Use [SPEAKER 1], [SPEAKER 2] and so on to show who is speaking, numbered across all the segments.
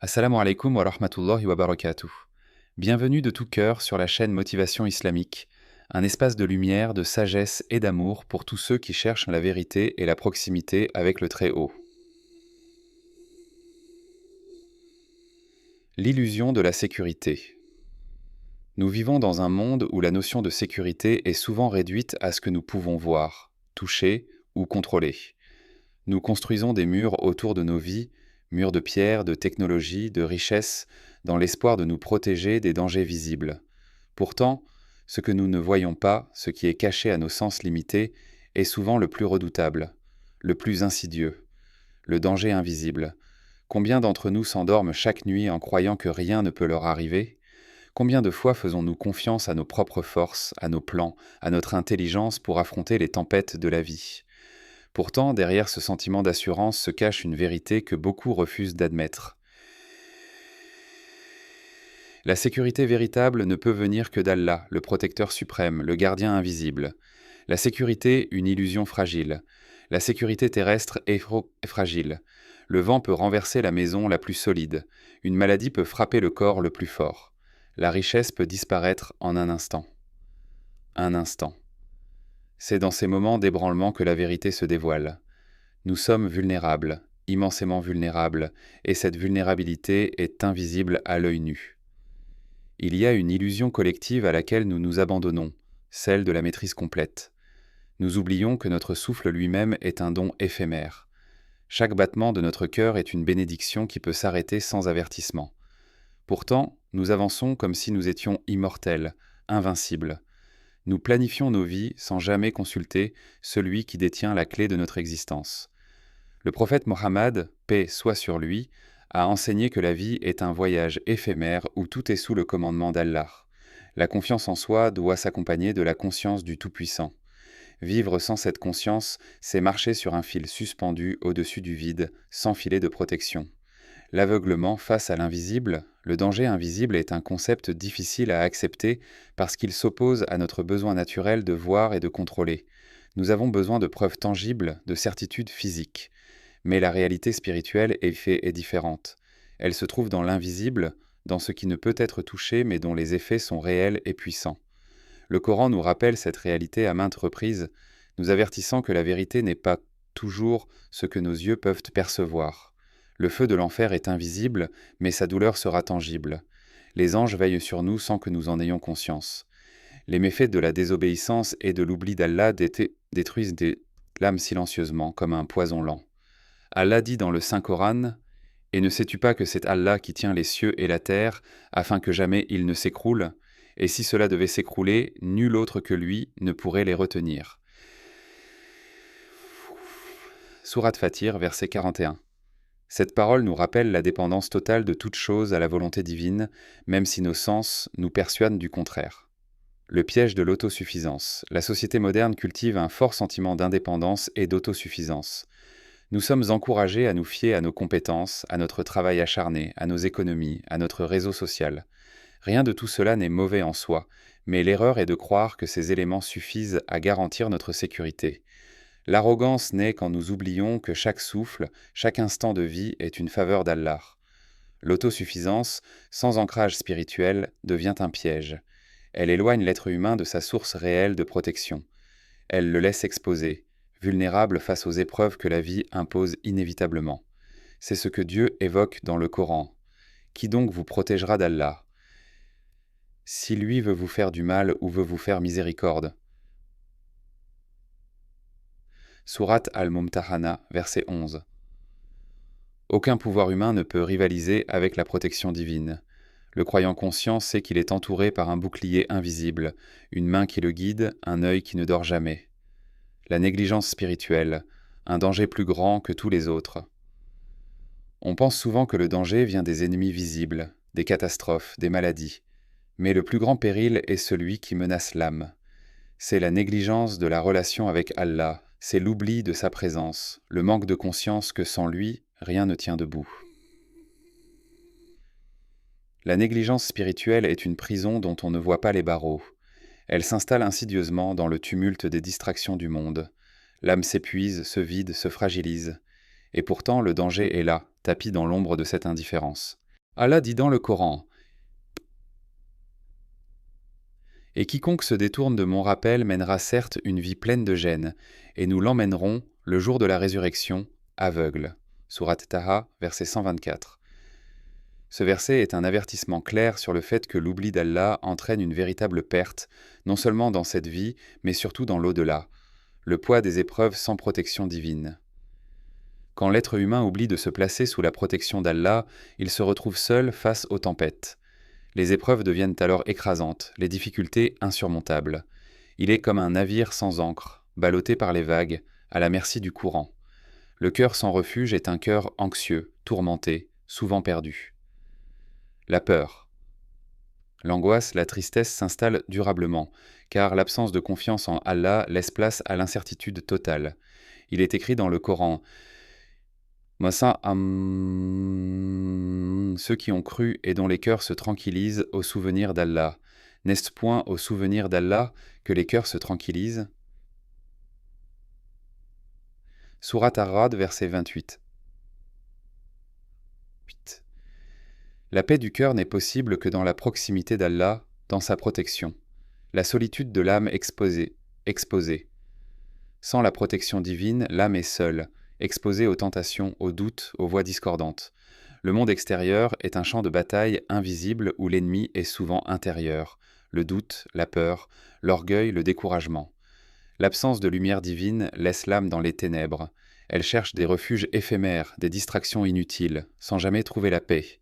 [SPEAKER 1] Assalamu alaikum wa rahmatullahi wa barakatuh. Bienvenue de tout cœur sur la chaîne Motivation Islamique, un espace de lumière, de sagesse et d'amour pour tous ceux qui cherchent la vérité et la proximité avec le Très-Haut. L'illusion de la sécurité. Nous vivons dans un monde où la notion de sécurité est souvent réduite à ce que nous pouvons voir, toucher ou contrôler. Nous construisons des murs autour de nos vies, murs de pierre, de technologie, de richesse, dans l'espoir de nous protéger des dangers visibles. Pourtant, ce que nous ne voyons pas, ce qui est caché à nos sens limités, est souvent le plus redoutable, le plus insidieux, le danger invisible. Combien d'entre nous s'endorment chaque nuit en croyant que rien ne peut leur arriver ? Combien de fois faisons-nous confiance à nos propres forces, à nos plans, à notre intelligence pour affronter les tempêtes de la vie ? Pourtant, derrière ce sentiment d'assurance se cache une vérité que beaucoup refusent d'admettre. La sécurité véritable ne peut venir que d'Allah, le protecteur suprême, le gardien invisible. La sécurité, une illusion fragile. La sécurité terrestre est fragile. Le vent peut renverser la maison la plus solide. Une maladie peut frapper le corps le plus fort. La richesse peut disparaître en un instant. Un instant. C'est dans ces moments d'ébranlement que la vérité se dévoile. Nous sommes vulnérables, immensément vulnérables, et cette vulnérabilité est invisible à l'œil nu. Il y a une illusion collective à laquelle nous nous abandonnons, celle de la maîtrise complète. Nous oublions que notre souffle lui-même est un don éphémère. Chaque battement de notre cœur est une bénédiction qui peut s'arrêter sans avertissement. Pourtant, nous avançons comme si nous étions immortels, invincibles. Nous planifions nos vies sans jamais consulter celui qui détient la clé de notre existence. Le prophète Mohammed, paix soit sur lui, a enseigné que la vie est un voyage éphémère où tout est sous le commandement d'Allah. La confiance en soi doit s'accompagner de la conscience du Tout-Puissant. Vivre sans cette conscience, c'est marcher sur un fil suspendu au-dessus du vide, sans filet de protection. L'aveuglement face à l'invisible, le danger invisible est un concept difficile à accepter parce qu'il s'oppose à notre besoin naturel de voir et de contrôler. Nous avons besoin de preuves tangibles, de certitudes physiques. Mais la réalité spirituelle est différente. Elle se trouve dans l'invisible, dans ce qui ne peut être touché mais dont les effets sont réels et puissants. Le Coran nous rappelle cette réalité à maintes reprises, nous avertissant que la vérité n'est pas toujours ce que nos yeux peuvent percevoir. Le feu de l'enfer est invisible, mais sa douleur sera tangible. Les anges veillent sur nous sans que nous en ayons conscience. Les méfaits de la désobéissance et de l'oubli d'Allah détruisent l'âme silencieusement, comme un poison lent. Allah dit dans le Saint-Coran « Et ne sais-tu pas que c'est Allah qui tient les cieux et la terre, afin que jamais ils ne s'écroulent ? Et si cela devait s'écrouler, nul autre que lui ne pourrait les retenir. » Sourate Fatir, verset 41. Cette parole nous rappelle la dépendance totale de toute chose à la volonté divine, même si nos sens nous persuadent du contraire. Le piège de l'autosuffisance. La société moderne cultive un fort sentiment d'indépendance et d'autosuffisance. Nous sommes encouragés à nous fier à nos compétences, à notre travail acharné, à nos économies, à notre réseau social. Rien de tout cela n'est mauvais en soi, mais l'erreur est de croire que ces éléments suffisent à garantir notre sécurité. L'arrogance naît quand nous oublions que chaque souffle, chaque instant de vie est une faveur d'Allah. L'autosuffisance, sans ancrage spirituel, devient un piège. Elle éloigne l'être humain de sa source réelle de protection. Elle le laisse exposé, vulnérable face aux épreuves que la vie impose inévitablement. C'est ce que Dieu évoque dans le Coran. Qui donc vous protégera d'Allah ? Si lui veut vous faire du mal ou veut vous faire miséricorde. Sourate Al-Mumtahana, verset 11. Aucun pouvoir humain ne peut rivaliser avec la protection divine. Le croyant conscient sait qu'il est entouré par un bouclier invisible, une main qui le guide, un œil qui ne dort jamais. La négligence spirituelle, un danger plus grand que tous les autres. On pense souvent que le danger vient des ennemis visibles, des catastrophes, des maladies. Mais le plus grand péril est celui qui menace l'âme. C'est la négligence de la relation avec Allah, c'est l'oubli de sa présence, le manque de conscience que sans lui, rien ne tient debout. La négligence spirituelle est une prison dont on ne voit pas les barreaux. Elle s'installe insidieusement dans le tumulte des distractions du monde. L'âme s'épuise, se vide, se fragilise. Et pourtant, le danger est là, tapi dans l'ombre de cette indifférence. Allah dit dans le Coran: « Et quiconque se détourne de mon rappel mènera certes une vie pleine de gêne, et nous l'emmènerons, le jour de la résurrection, aveugle. » Sourate Taha, verset 124. Ce verset est un avertissement clair sur le fait que l'oubli d'Allah entraîne une véritable perte, non seulement dans cette vie, mais surtout dans l'au-delà, le poids des épreuves sans protection divine. Quand l'être humain oublie de se placer sous la protection d'Allah, il se retrouve seul face aux tempêtes. Les épreuves deviennent alors écrasantes, les difficultés insurmontables. Il est comme un navire sans ancre, ballotté par les vagues, à la merci du courant. Le cœur sans refuge est un cœur anxieux, tourmenté, souvent perdu. La peur. L'angoisse, la tristesse s'installent durablement, car l'absence de confiance en Allah laisse place à l'incertitude totale. Il est écrit dans le Coran: ceux qui ont cru et dont les cœurs se tranquillisent au souvenir d'Allah. N'est-ce point au souvenir d'Allah que les cœurs se tranquillisent? Sourate Ar-Ra'd, verset 28. La paix du cœur n'est possible que dans la proximité d'Allah, dans sa protection. La solitude de l'âme exposée. Sans la protection divine, l'âme est seule, exposée aux tentations, aux doutes, aux voix discordantes. Le monde extérieur est un champ de bataille invisible où l'ennemi est souvent intérieur, le doute, la peur, l'orgueil, le découragement. L'absence de lumière divine laisse l'âme dans les ténèbres. Elle cherche des refuges éphémères, des distractions inutiles, sans jamais trouver la paix.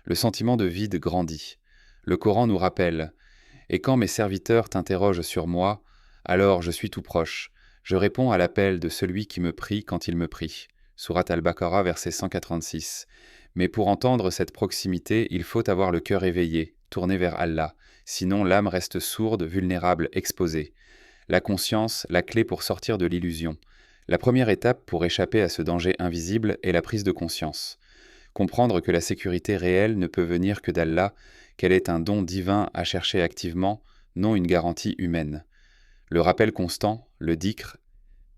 [SPEAKER 1] Le sentiment de vide grandit. Le Coran nous rappelle: « Et quand mes serviteurs t'interrogent sur moi, alors je suis tout proche. Je réponds à l'appel de celui qui me prie quand il me prie. » Sourate Al-Baqarah, verset 186. Mais pour entendre cette proximité, il faut avoir le cœur éveillé, tourné vers Allah. Sinon, l'âme reste sourde, vulnérable, exposée. La conscience, la clé pour sortir de l'illusion. La première étape pour échapper à ce danger invisible est la prise de conscience. Comprendre que la sécurité réelle ne peut venir que d'Allah, qu'elle est un don divin à chercher activement, non une garantie humaine. Le rappel constant, le dhikr,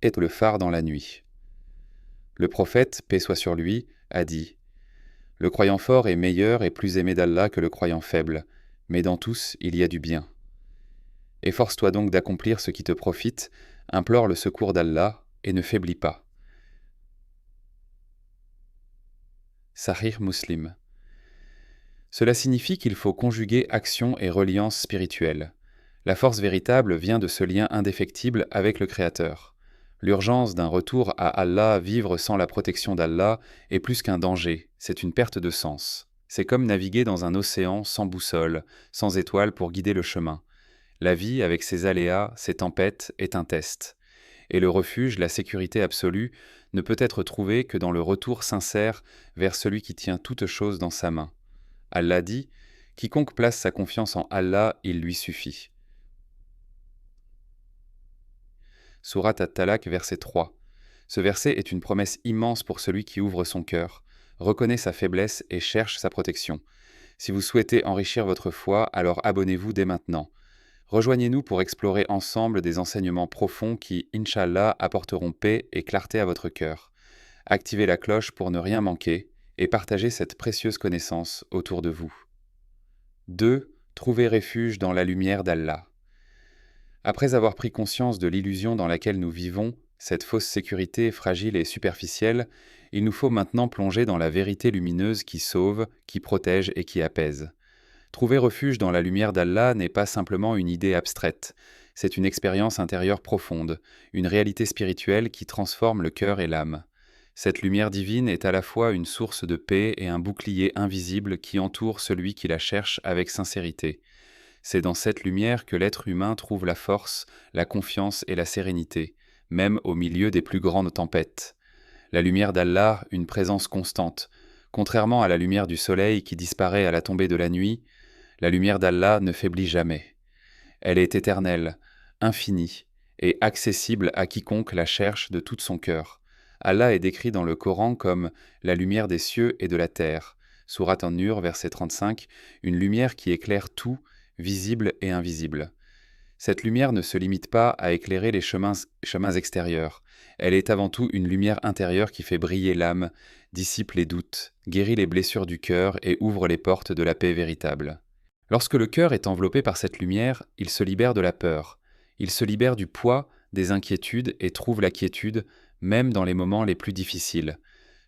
[SPEAKER 1] est le phare dans la nuit. Le prophète, paix soit sur lui, a dit: « Le croyant fort est meilleur et plus aimé d'Allah que le croyant faible, mais dans tous il y a du bien. Efforce-toi donc d'accomplir ce qui te profite, implore le secours d'Allah et ne faiblis pas. » Sahih Muslim. Cela signifie qu'il faut conjuguer action et reliance spirituelle. La force véritable vient de ce lien indéfectible avec le Créateur. L'urgence d'un retour à Allah, vivre sans la protection d'Allah, est plus qu'un danger, c'est une perte de sens. C'est comme naviguer dans un océan sans boussole, sans étoile pour guider le chemin. La vie, avec ses aléas, ses tempêtes, est un test. Et le refuge, la sécurité absolue, ne peut être trouvé que dans le retour sincère vers celui qui tient toutes choses dans sa main. Allah dit: « Quiconque place sa confiance en Allah, il lui suffit. » Sourate At-Talaq, verset 3. Ce verset est une promesse immense pour celui qui ouvre son cœur, reconnaît sa faiblesse et cherche sa protection. Si vous souhaitez enrichir votre foi, alors abonnez-vous dès maintenant. Rejoignez-nous pour explorer ensemble des enseignements profonds qui, Inch'Allah, apporteront paix et clarté à votre cœur. Activez la cloche pour ne rien manquer et partagez cette précieuse connaissance autour de vous. 2. Trouvez refuge dans la lumière d'Allah. Après avoir pris conscience de l'illusion dans laquelle nous vivons, cette fausse sécurité fragile et superficielle, il nous faut maintenant plonger dans la vérité lumineuse qui sauve, qui protège et qui apaise. Trouver refuge dans la lumière d'Allah n'est pas simplement une idée abstraite, c'est une expérience intérieure profonde, une réalité spirituelle qui transforme le cœur et l'âme. Cette lumière divine est à la fois une source de paix et un bouclier invisible qui entoure celui qui la cherche avec sincérité. C'est dans cette lumière que l'être humain trouve la force, la confiance et la sérénité, même au milieu des plus grandes tempêtes. La lumière d'Allah, une présence constante. Contrairement à la lumière du soleil qui disparaît à la tombée de la nuit, la lumière d'Allah ne faiblit jamais. Elle est éternelle, infinie et accessible à quiconque la cherche de tout son cœur. Allah est décrit dans le Coran comme « la lumière des cieux et de la terre ». Sourate An-Nur, verset 35, une lumière qui éclaire tout, visible et invisible. Cette lumière ne se limite pas à éclairer les chemins extérieurs. Elle est avant tout une lumière intérieure qui fait briller l'âme, dissipe les doutes, guérit les blessures du cœur et ouvre les portes de la paix véritable. Lorsque le cœur est enveloppé par cette lumière, il se libère de la peur. Il se libère du poids, des inquiétudes et trouve la quiétude, même dans les moments les plus difficiles.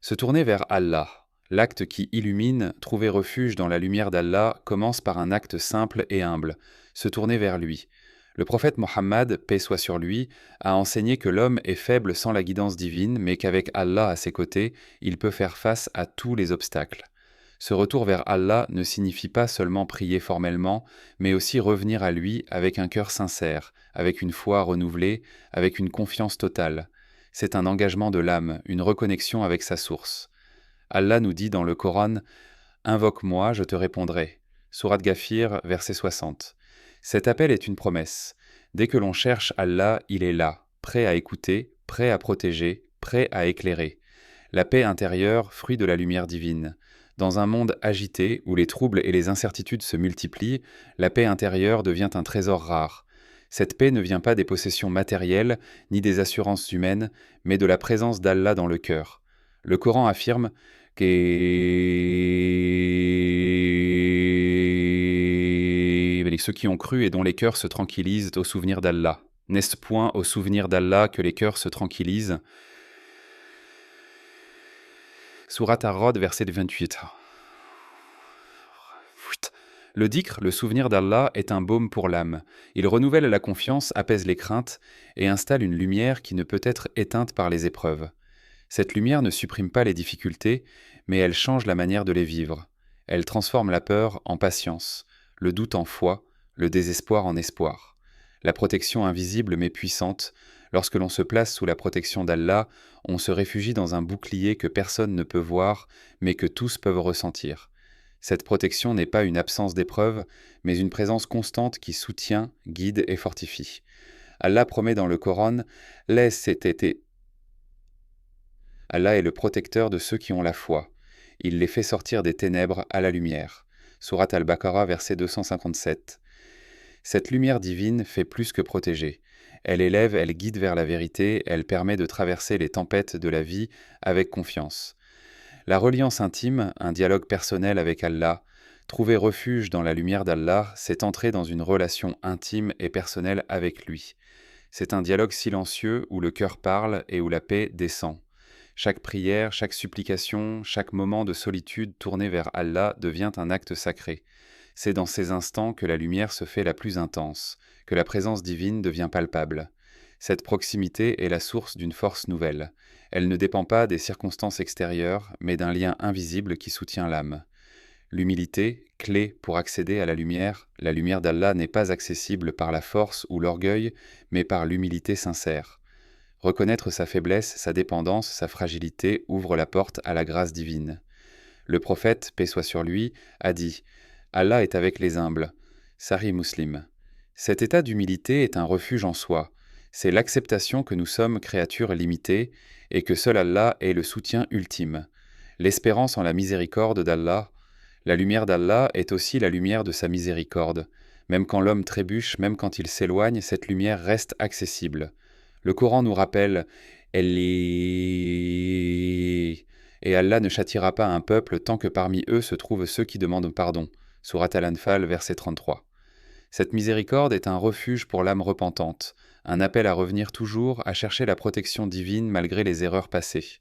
[SPEAKER 1] Se tourner vers Allah, l'acte qui illumine, trouver refuge dans la lumière d'Allah, commence par un acte simple et humble, se tourner vers lui. Le prophète Mohammed, paix soit sur lui, a enseigné que l'homme est faible sans la guidance divine, mais qu'avec Allah à ses côtés, il peut faire face à tous les obstacles. Ce retour vers Allah ne signifie pas seulement prier formellement, mais aussi revenir à lui avec un cœur sincère, avec une foi renouvelée, avec une confiance totale. C'est un engagement de l'âme, une reconnexion avec sa source. Allah nous dit dans le Coran « Invoque-moi, je te répondrai ». Sourate Ghafir, verset 60. Cet appel est une promesse. Dès que l'on cherche Allah, il est là, prêt à écouter, prêt à protéger, prêt à éclairer. La paix intérieure, fruit de la lumière divine. Dans un monde agité, où les troubles et les incertitudes se multiplient, la paix intérieure devient un trésor rare. Cette paix ne vient pas des possessions matérielles, ni des assurances humaines, mais de la présence d'Allah dans le cœur. Le Coran affirme que ceux qui ont cru et dont les cœurs se tranquillisent au souvenir d'Allah. N'est-ce point au souvenir d'Allah que les cœurs se tranquillisent? Sourate Ar-Ra'd, verset 28. Le dhikr, le souvenir d'Allah, est un baume pour l'âme. Il renouvelle la confiance, apaise les craintes et installe une lumière qui ne peut être éteinte par les épreuves. Cette lumière ne supprime pas les difficultés, mais elle change la manière de les vivre. Elle transforme la peur en patience, le doute en foi, le désespoir en espoir. La protection invisible mais puissante, lorsque l'on se place sous la protection d'Allah, on se réfugie dans un bouclier que personne ne peut voir, mais que tous peuvent ressentir. Cette protection n'est pas une absence d'épreuve, mais une présence constante qui soutient, guide et fortifie. Allah promet dans le Coran « Laisse cet été ». Allah est le protecteur de ceux qui ont la foi. Il les fait sortir des ténèbres à la lumière. Sourate Al-Baqarah, verset 257. Cette lumière divine fait plus que protéger. Elle élève, elle guide vers la vérité, elle permet de traverser les tempêtes de la vie avec confiance. La reliance intime, un dialogue personnel avec Allah, trouver refuge dans la lumière d'Allah, c'est entrer dans une relation intime et personnelle avec lui. C'est un dialogue silencieux où le cœur parle et où la paix descend. Chaque prière, chaque supplication, chaque moment de solitude tourné vers Allah devient un acte sacré. C'est dans ces instants que la lumière se fait la plus intense, que la présence divine devient palpable. Cette proximité est la source d'une force nouvelle. Elle ne dépend pas des circonstances extérieures, mais d'un lien invisible qui soutient l'âme. L'humilité, clé pour accéder à la lumière d'Allah n'est pas accessible par la force ou l'orgueil, mais par l'humilité sincère. Reconnaître sa faiblesse, sa dépendance, sa fragilité ouvre la porte à la grâce divine. Le prophète, paix soit sur lui, a dit « Allah est avec les humbles ». Sahih Muslim. Cet état d'humilité est un refuge en soi. C'est l'acceptation que nous sommes créatures limitées et que seul Allah est le soutien ultime. L'espérance en la miséricorde d'Allah. La lumière d'Allah est aussi la lumière de sa miséricorde. Même quand l'homme trébuche, même quand il s'éloigne, cette lumière reste accessible. Le Coran nous rappelle « Et Allah ne châtiera pas un peuple tant que parmi eux se trouvent ceux qui demandent pardon. » Sourate Al-Anfal, verset 33. Cette miséricorde est un refuge pour l'âme repentante, un appel à revenir toujours, à chercher la protection divine malgré les erreurs passées.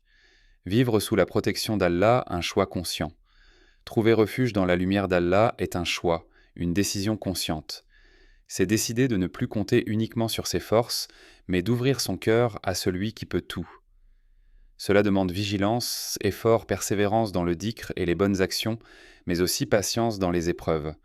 [SPEAKER 1] Vivre sous la protection d'Allah, un choix conscient. Trouver refuge dans la lumière d'Allah est un choix, une décision consciente. C'est décider de ne plus compter uniquement sur ses forces, mais d'ouvrir son cœur à celui qui peut tout. Cela demande vigilance, effort, persévérance dans le dhikr et les bonnes actions, mais aussi patience dans les épreuves.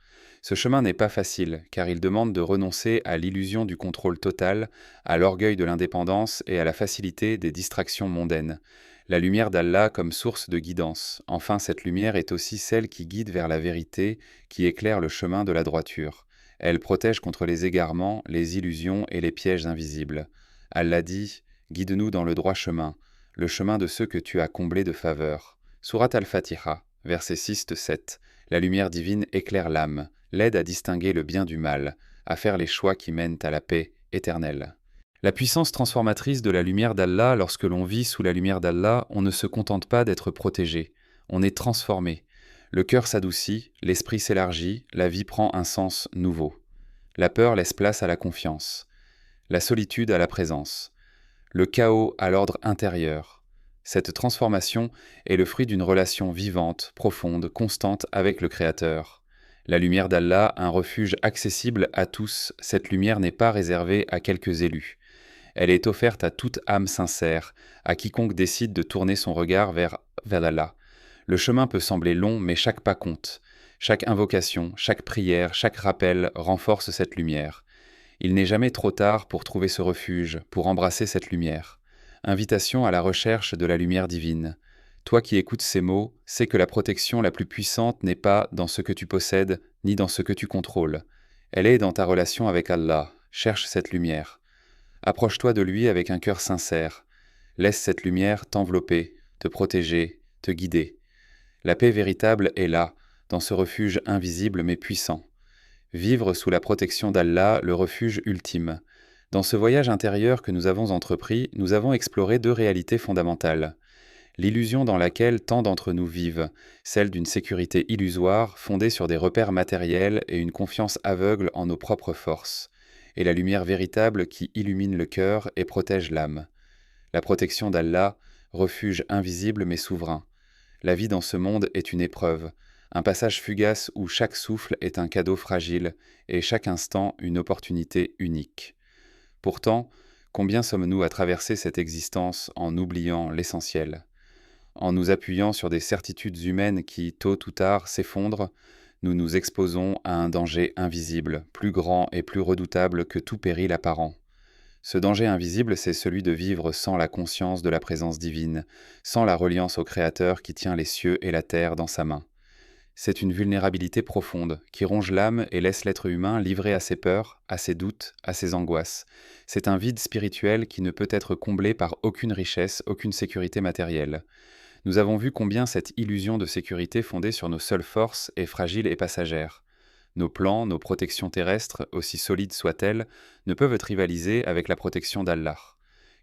[SPEAKER 1] Ce chemin n'est pas facile, car il demande de renoncer à l'illusion du contrôle total, à l'orgueil de l'indépendance et à la facilité des distractions mondaines. La lumière d'Allah comme source de guidance. Enfin, cette lumière est aussi celle qui guide vers la vérité, qui éclaire le chemin de la droiture. Elle protège contre les égarements, les illusions et les pièges invisibles. Allah dit « Guide-nous dans le droit chemin, le chemin de ceux que tu as comblés de faveur. » Sourate Al-Fatiha, versets 6-7. La lumière divine éclaire l'âme, l'aide à distinguer le bien du mal. à faire les choix qui mènent à la paix éternelle. La puissance transformatrice de la lumière d'Allah, lorsque l'on vit sous la lumière d'Allah, on ne se contente pas d'être protégé, on est transformé. Le cœur s'adoucit, l'esprit s'élargit, la vie prend un sens nouveau. La peur laisse place à la confiance, la solitude à la présence, le chaos à l'ordre intérieur. Cette transformation est le fruit d'une relation vivante, profonde, constante avec le Créateur. La lumière d'Allah, un refuge accessible à tous, cette lumière n'est pas réservée à quelques élus. Elle est offerte à toute âme sincère, à quiconque décide de tourner son regard vers Allah. Le chemin peut sembler long, mais chaque pas compte. Chaque invocation, chaque prière, chaque rappel renforce cette lumière. Il n'est jamais trop tard pour trouver ce refuge, pour embrasser cette lumière. Invitation à la recherche de la lumière divine. Toi qui écoutes ces mots, sais que la protection la plus puissante n'est pas dans ce que tu possèdes, ni dans ce que tu contrôles. Elle est dans ta relation avec Allah. Cherche cette lumière. Approche-toi de lui avec un cœur sincère. Laisse cette lumière t'envelopper, te protéger, te guider. La paix véritable est là, dans ce refuge invisible mais puissant. Vivre sous la protection d'Allah, le refuge ultime. Dans ce voyage intérieur que nous avons entrepris, nous avons exploré deux réalités fondamentales. L'illusion dans laquelle tant d'entre nous vivent, celle d'une sécurité illusoire fondée sur des repères matériels et une confiance aveugle en nos propres forces, et la lumière véritable qui illumine le cœur et protège l'âme. La protection d'Allah, refuge invisible mais souverain. La vie dans ce monde est une épreuve, un passage fugace où chaque souffle est un cadeau fragile et chaque instant une opportunité unique. Pourtant, combien sommes-nous à traverser cette existence en oubliant l'essentiel ? En nous appuyant sur des certitudes humaines qui, tôt ou tard, s'effondrent, nous nous exposons à un danger invisible, plus grand et plus redoutable que tout péril apparent. Ce danger invisible, c'est celui de vivre sans la conscience de la présence divine, sans la reliance au Créateur qui tient les cieux et la terre dans sa main. C'est une vulnérabilité profonde, qui ronge l'âme et laisse l'être humain livré à ses peurs, à ses doutes, à ses angoisses. C'est un vide spirituel qui ne peut être comblé par aucune richesse, aucune sécurité matérielle. Nous avons vu combien cette illusion de sécurité fondée sur nos seules forces est fragile et passagère. Nos plans, nos protections terrestres, aussi solides soient-elles, ne peuvent rivaliser avec la protection d'Allah.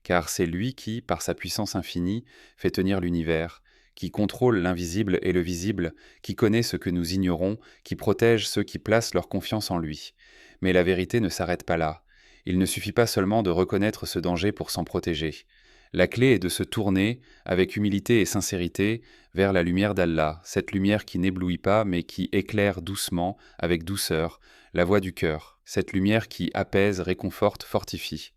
[SPEAKER 1] Car c'est lui qui, par sa puissance infinie, fait tenir l'univers, qui contrôle l'invisible et le visible, qui connaît ce que nous ignorons, qui protège ceux qui placent leur confiance en lui. Mais la vérité ne s'arrête pas là. Il ne suffit pas seulement de reconnaître ce danger pour s'en protéger. La clé est de se tourner, avec humilité et sincérité, vers la lumière d'Allah, cette lumière qui n'éblouit pas mais qui éclaire doucement, avec douceur, la voie du cœur, cette lumière qui apaise, réconforte, fortifie.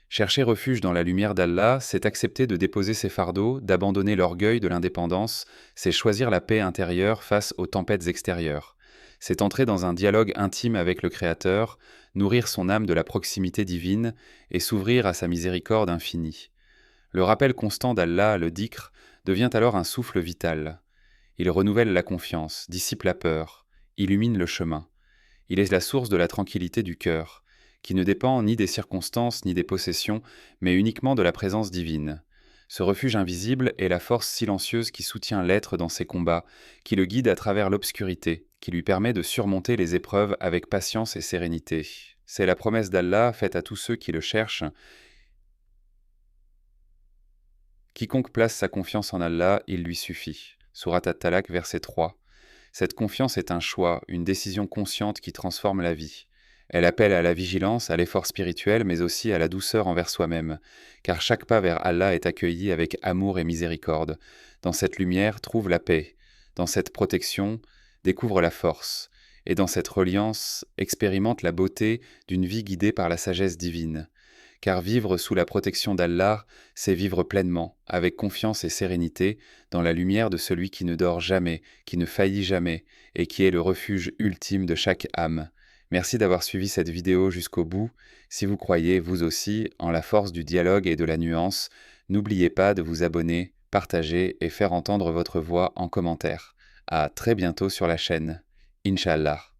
[SPEAKER 1] Chercher refuge dans la lumière d'Allah, c'est accepter de déposer ses fardeaux, d'abandonner l'orgueil de l'indépendance, c'est choisir la paix intérieure face aux tempêtes extérieures. C'est entrer dans un dialogue intime avec le Créateur, nourrir son âme de la proximité divine et s'ouvrir à sa miséricorde infinie. Le rappel constant d'Allah, le dhikr, devient alors un souffle vital. Il renouvelle la confiance, dissipe la peur, illumine le chemin. Il est la source de la tranquillité du cœur, qui ne dépend ni des circonstances ni des possessions, mais uniquement de la présence divine. Ce refuge invisible est la force silencieuse qui soutient l'être dans ses combats, qui le guide à travers l'obscurité, qui lui permet de surmonter les épreuves avec patience et sérénité. C'est la promesse d'Allah faite à tous ceux qui le cherchent. Quiconque place sa confiance en Allah, il lui suffit. Sourate At-Talaq, verset 3. Cette confiance est un choix, une décision consciente qui transforme la vie. Elle appelle à la vigilance, à l'effort spirituel, mais aussi à la douceur envers soi-même, car chaque pas vers Allah est accueilli avec amour et miséricorde. Dans cette lumière, trouve la paix. Dans cette protection, découvre la force. Et dans cette reliance, expérimente la beauté d'une vie guidée par la sagesse divine. Car vivre sous la protection d'Allah, c'est vivre pleinement, avec confiance et sérénité, dans la lumière de celui qui ne dort jamais, qui ne faillit jamais, et qui est le refuge ultime de chaque âme. Merci d'avoir suivi cette vidéo jusqu'au bout. Si vous croyez, vous aussi, en la force du dialogue et de la nuance, n'oubliez pas de vous abonner, partager et faire entendre votre voix en commentaire. À très bientôt sur la chaîne. Inch'Allah.